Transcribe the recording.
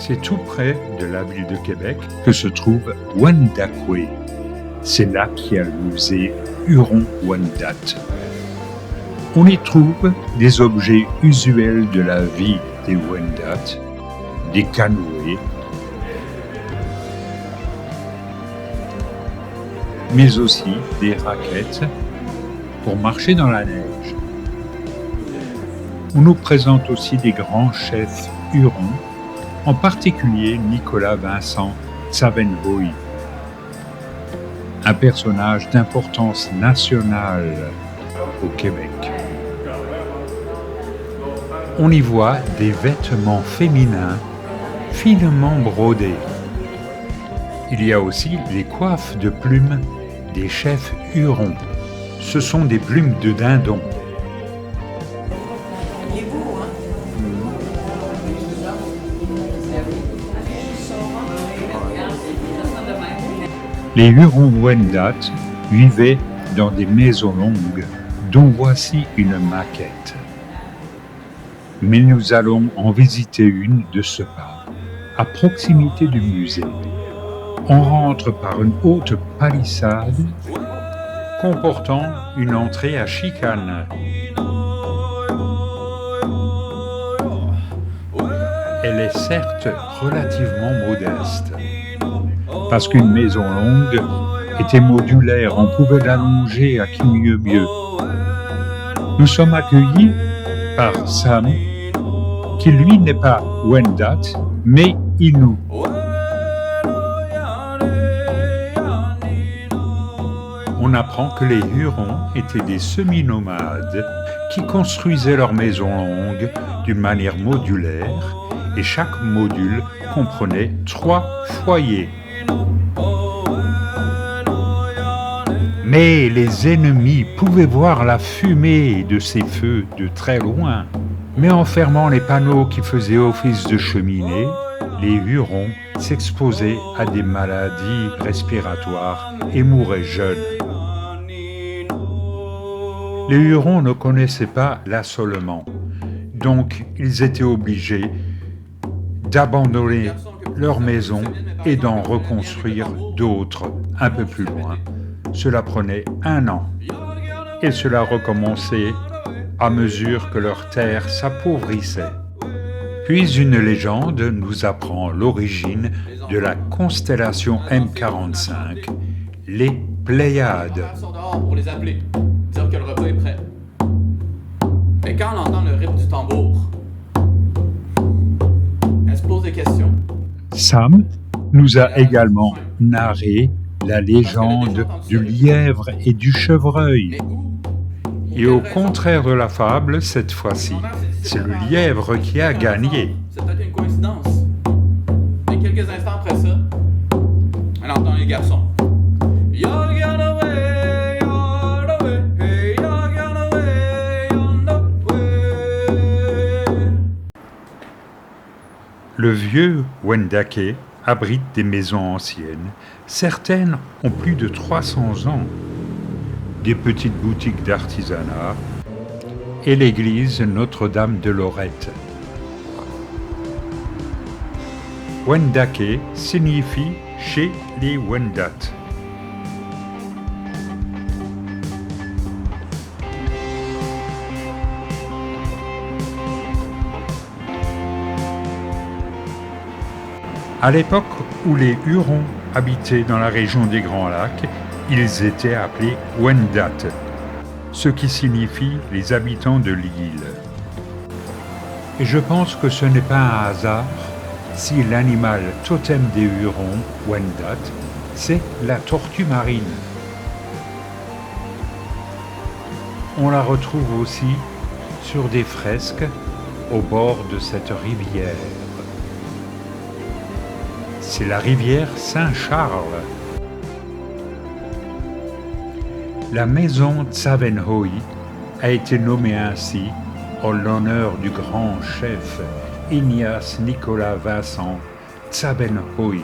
C'est tout près de la ville de Québec que se trouve Wendake. C'est là qu'il y a le musée Huron-Wendat. On y trouve des objets usuels de la vie des Wendat, des canoës, mais aussi des raquettes pour marcher dans la neige. On nous présente aussi des grands chefs hurons, en particulier Nicolas Vincent Tsavenhoï, un personnage d'importance nationale au Québec. On y voit des vêtements féminins finement brodés. Il y a aussi les coiffes de plumes des chefs hurons. Ce sont des plumes de dindon. Les Hurons-Wendat vivaient dans des maisons longues, dont voici une maquette. Mais nous allons en visiter une de ce pas, à proximité du musée. On rentre par une haute palissade comportant une entrée à chicane. Elle est certes relativement modeste, parce qu'une maison longue était modulaire, on pouvait l'allonger à qui mieux mieux. Nous sommes accueillis par Sam, qui lui n'est pas Wendat, mais Innu. On apprend que les Hurons étaient des semi-nomades qui construisaient leurs maisons longues d'une manière modulaire, et chaque module comprenait 3 foyers. Mais les ennemis pouvaient voir la fumée de ces feux de très loin. Mais en fermant les panneaux qui faisaient office de cheminée, les Hurons s'exposaient à des maladies respiratoires et mouraient jeunes. Les Hurons ne connaissaient pas l'assolement, donc ils étaient obligés d'abandonner leurs maisons et d'en reconstruire d'autres un peu plus loin. Cela prenait 1 an et cela recommençait à mesure que leur terre s'appauvrissait. Puis une légende nous apprend l'origine de la constellation M45, les Pléiades. Pour les appeler, dire que le repas est prêt. Mais quand on entend le rythme du tambour, elle se pose des questions. Sam nous a également narré la légende du lièvre et du chevreuil. Et au contraire de la fable, cette fois-ci, c'est le lièvre qui a gagné. C'est peut-être une coïncidence. Mais quelques instants après ça, elle entend les garçons. Le vieux Wendake abrite des maisons anciennes. Certaines ont plus de 300 ans. Des petites boutiques d'artisanat et l'église Notre-Dame de Lorette. Wendake signifie chez les Wendat. À l'époque où les Hurons habitaient dans la région des Grands Lacs, ils étaient appelés Wendat, ce qui signifie les habitants de l'île. Et je pense que ce n'est pas un hasard si l'animal totem des Hurons, Wendat, c'est la tortue marine. On la retrouve aussi sur des fresques au bord de cette rivière. C'est la rivière Saint-Charles. La maison Tsavenhoï a été nommée ainsi en l'honneur du grand chef Ignace Nicolas Vincent Tsavenhoï.